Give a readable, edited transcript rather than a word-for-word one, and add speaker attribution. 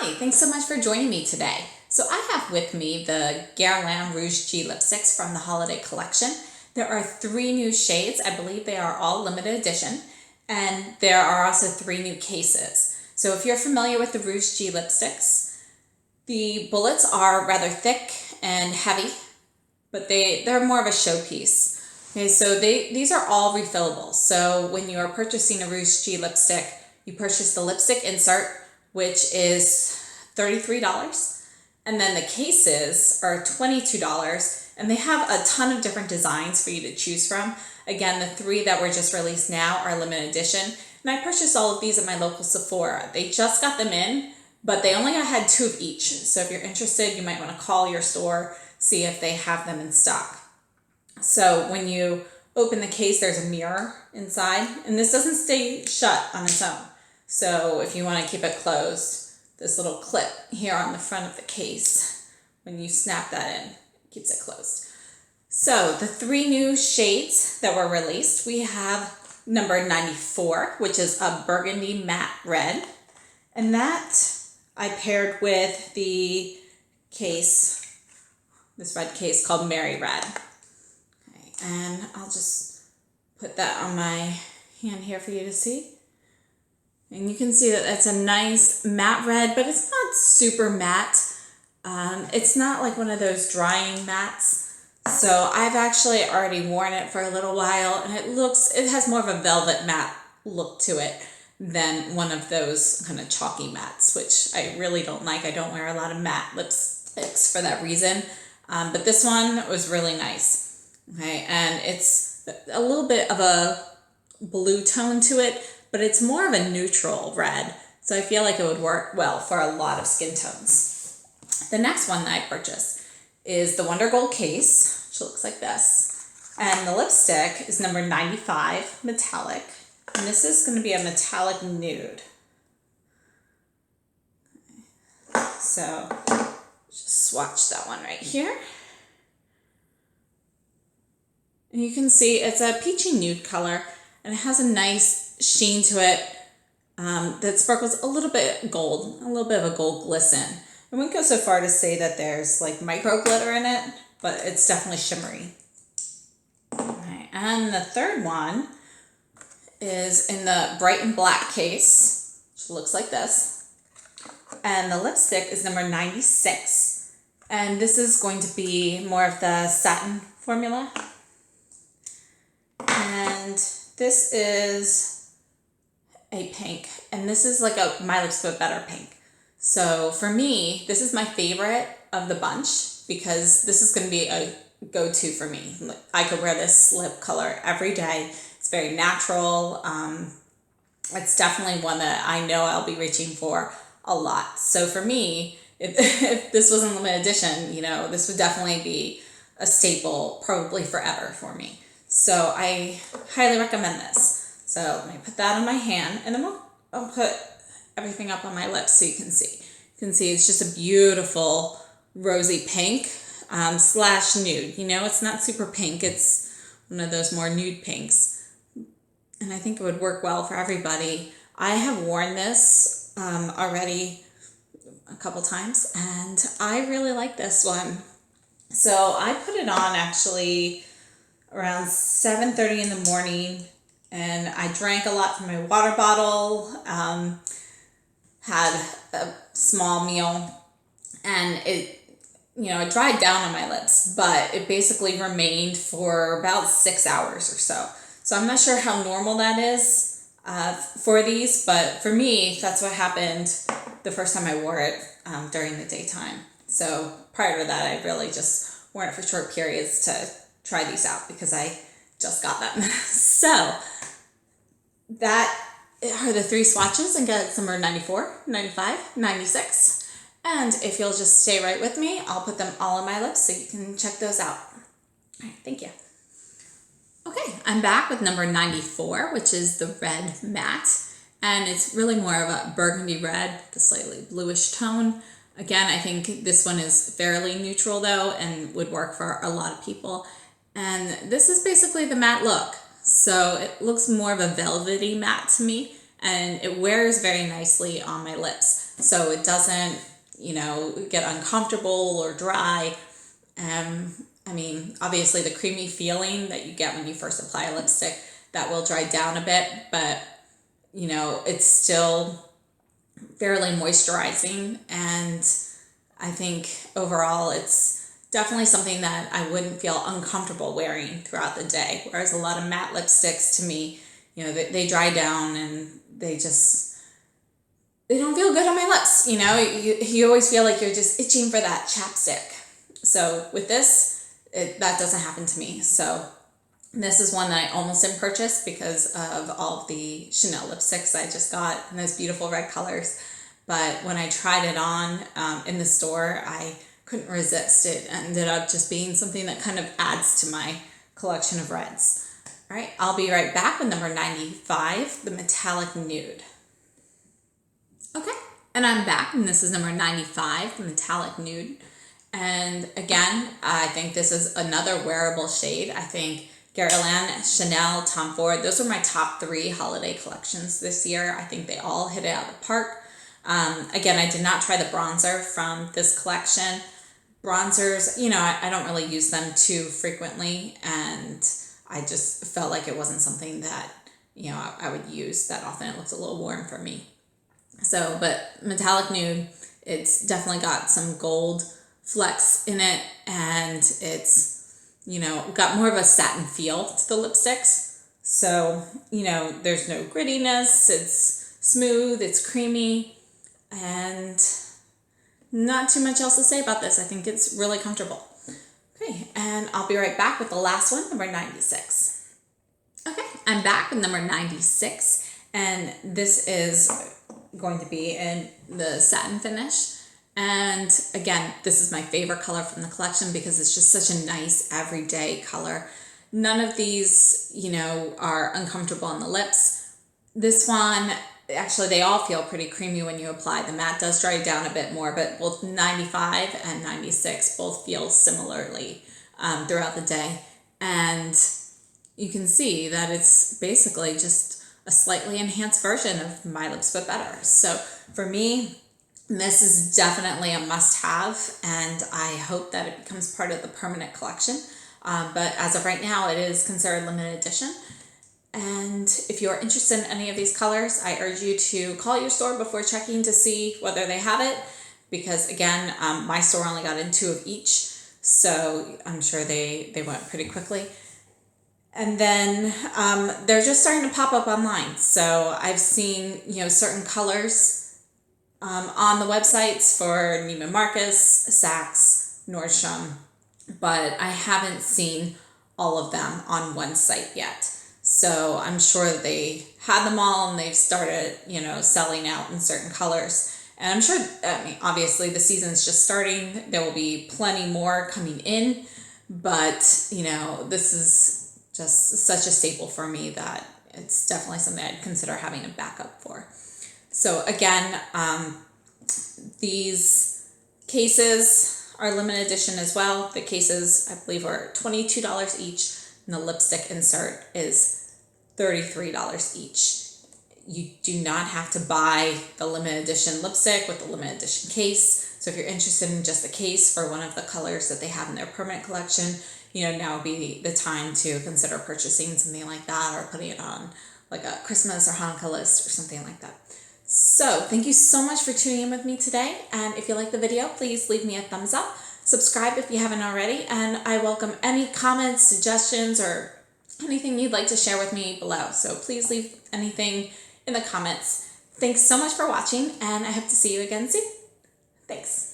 Speaker 1: Hi, thanks so much for joining me today. So I have with me the Guerlain Rouge G Lipsticks from the holiday collection. There are 3 new shades. I believe they are all limited edition. And there are also 3 new cases. So if you're familiar with the Rouge G Lipsticks, the bullets are rather thick and heavy, but they're more of a showpiece. Okay, so these are all refillable. So when you are purchasing a Rouge G lipstick, you purchase the lipstick insert, which is $33. And then the cases are $22. And they have a ton of different designs for you to choose from. Again, the 3 that were just released now are limited edition. And I purchased all of these at my local Sephora. They just got them in, but they only had 2 of each. So if you're interested, you might want to call your store, see if they have them in stock. So when you open the case, there's a mirror inside, and this doesn't stay shut on its own. So if you want to keep it closed, this little clip here on the front of the case, when you snap that in, it keeps it closed. So the 3 new shades that were released, we have number 94, which is a burgundy matte red. And that I paired with the case, this red case called Merry Red. Okay, and I'll just put that on my hand here for you to see. And you can see that it's a nice matte red, but it's not super matte. It's not like one of those drying mattes. So I've actually already worn it for a little while, and it has more of a velvet matte look to it than one of those kind of chalky mattes, which I really don't like. I don't wear a lot of matte lipsticks for that reason. But this one was really nice. Okay, and it's a little bit of a blue tone to it, but it's more of a neutral red. So I feel like it would work well for a lot of skin tones. The next one that I purchased is the Wonder Gold case, which looks like this. And the lipstick is number 95, metallic. And this is going to be a metallic nude. Okay. So just swatch that one right here. And you can see it's a peachy nude color, and it has a nice sheen to it that sparkles a little bit gold, a little bit of a gold glisten. I wouldn't go so far to say that there's like micro glitter in it, but it's definitely shimmery. Okay, and the third one is in the bright and black case, which looks like this. And the lipstick is number 96. And this is going to be more of the satin formula. And this is a pink, and this is like a My Lips But Better pink. So for me, this is my favorite of the bunch because this is going to be a go-to for me. I could wear this lip color every day. It's very natural. It's definitely one that I know I'll be reaching for a lot. So for me, if this wasn't limited edition, you know, this would definitely be a staple probably forever for me. So I highly recommend this. So let me put that on my hand, and then I'll put everything up on my lips so you can see. You can see it's just a beautiful rosy pink slash nude. You know, it's not super pink. It's one of those more nude pinks. And I think it would work well for everybody. I have worn this already a couple times, and I really like this one. So I put it on actually around 7:30 in the morning, and I drank a lot from my water bottle, had a small meal, and it dried down on my lips, but it basically remained for about 6 hours or so. So I'm not sure how normal that is for these, but for me, that's what happened the first time I wore it during the daytime. So prior to that, I really just wore it for short periods to try these out because I just got them. So that are the 3 swatches, and get number 94, 95, 96. And if you'll just stay right with me, I'll put them all on my lips so you can check those out. All right, thank you. Okay, I'm back with number 94, which is the red matte. And it's really more of a burgundy red, the slightly bluish tone. Again, I think this one is fairly neutral though, and would work for a lot of people. And this is basically the matte look. So it looks more of a velvety matte to me, and it wears very nicely on my lips. So it doesn't, you know, get uncomfortable or dry. I mean, obviously the creamy feeling that you get when you first apply a lipstick, that will dry down a bit, but you know, it's still fairly moisturizing, and I think overall it's definitely something that I wouldn't feel uncomfortable wearing throughout the day. Whereas a lot of matte lipsticks, to me, you know, they dry down and they don't feel good on my lips. You know, you always feel like you're just itching for that chapstick. So with this, that doesn't happen to me. So this is one that I almost didn't purchase because of all of the Chanel lipsticks I just got in those beautiful red colors. But when I tried it on in the store, I couldn't resist. It ended up just being something that kind of adds to my collection of reds. All right, I'll be right back with number 95, the Metallic Nude. Okay, and I'm back, and this is number 95, the Metallic Nude. And again, I think this is another wearable shade. I think Guerlain, Chanel, Tom Ford, those are my top 3 holiday collections this year. I think they all hit it out of the park. Again, I did not try the bronzer from this collection. Bronzers, you know, I don't really use them too frequently, and I just felt like it wasn't something that, you know, I would use that often. It looks a little warm for me. So, but Metallic Nude, it's definitely got some gold flecks in it, and it's, you know, got more of a satin feel to the lipsticks. So, you know, there's no grittiness, it's smooth, it's creamy, and not too much else to say about this. I think it's really comfortable. Okay, and I'll be right back with the last one, number 96. Okay, I'm back with number 96, and this is going to be in the Satin Finish. And again, this is my favorite color from the collection because it's just such a nice everyday color. None of these, you know, are uncomfortable on the lips. This one, actually, they all feel pretty creamy when you apply. The matte does dry down a bit more, but both 95 and 96 both feel similarly throughout the day. And you can see that it's basically just a slightly enhanced version of My Lips But Better. So for me, this is definitely a must-have, and I hope that it becomes part of the permanent collection. But as of right now, it is considered limited edition. And if you're interested in any of these colors, I urge you to call your store before checking to see whether they have it. Because again, my store only got in 2 of each, so I'm sure they went pretty quickly. And then they're just starting to pop up online. So I've seen, you know, certain colors on the websites for Neiman Marcus, Saks, Nordstrom, but I haven't seen all of them on one site yet. So I'm sure that they had them all and they've started, you know, selling out in certain colors. And I'm sure, I mean, obviously the season's just starting. There will be plenty more coming in, but, you know, this is just such a staple for me that it's definitely something I'd consider having a backup for. So again, these cases are limited edition as well. The cases, I believe, are $22 each, and the lipstick insert is $33 each. You do not have to buy the limited edition lipstick with the limited edition case. So if you're interested in just the case for one of the colors that they have in their permanent collection, you know, now would be the time to consider purchasing something like that or putting it on like a Christmas or Hanukkah list or something like that. So thank you so much for tuning in with me today. And if you like the video, please leave me a thumbs up. Subscribe if you haven't already. And I welcome any comments, suggestions, or anything you'd like to share with me below. So please leave anything in the comments. Thanks so much for watching, and I hope to see you again soon. Thanks.